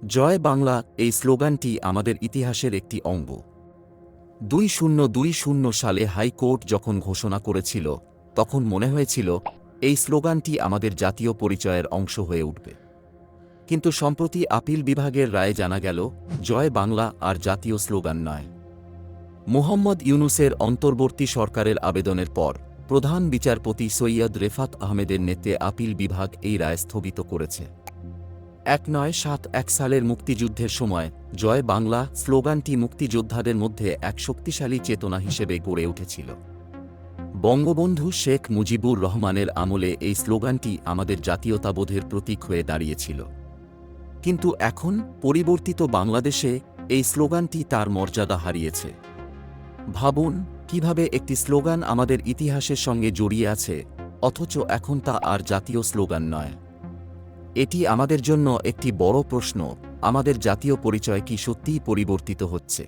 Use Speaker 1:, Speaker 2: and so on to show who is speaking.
Speaker 1: জয় বাংলা এই স্লোগানটি আমাদের ইতিহাসের একটি অঙ্গ। 2020 সালে হাইকোর্ট যখন ঘোষণা করেছিল, তখন মনে হয়েছিল এই স্লোগানটি আমাদের জাতীয় পরিচয়ের অংশ হয়ে উঠবে। কিন্তু সম্প্রতি আপিল বিভাগের রায়ে জানা গেল, জয় বাংলা আর জাতীয় স্লোগান নয়। মোহাম্মদ ইউনূসের অন্তর্বর্তী সরকারের আবেদনের পর প্রধান বিচারপতি সৈয়দ রেফাত আহমেদের নেতৃত্বে আপিল বিভাগ এই রায় স্থগিত করেছে। 1971 সালের মুক্তিযুদ্ধের সময় জয় বাংলা স্লোগানটি মুক্তিযোদ্ধাদের মধ্যে এক শক্তিশালী চেতনা হিসেবে গড়ে উঠেছিল। বঙ্গবন্ধু শেখ মুজিবুর রহমানের আমলে এই স্লোগানটি আমাদের জাতীয়তাবোধের প্রতীক হয়ে দাঁড়িয়েছিল। কিন্তু এখন পরিবর্তিত বাংলাদেশে এই স্লোগানটি তার মর্যাদা হারিয়েছে। ভাবুন কিভাবে একটি স্লোগান আমাদের ইতিহাসের সঙ্গে জড়িয়ে আছে, অথচ এখন তা আর জাতীয় স্লোগান নয়। এটি আমাদের জন্য একটি বড় প্রশ্ন, আমাদের জাতীয় পরিচয় কি সত্যিই পরিবর্তিত হচ্ছে?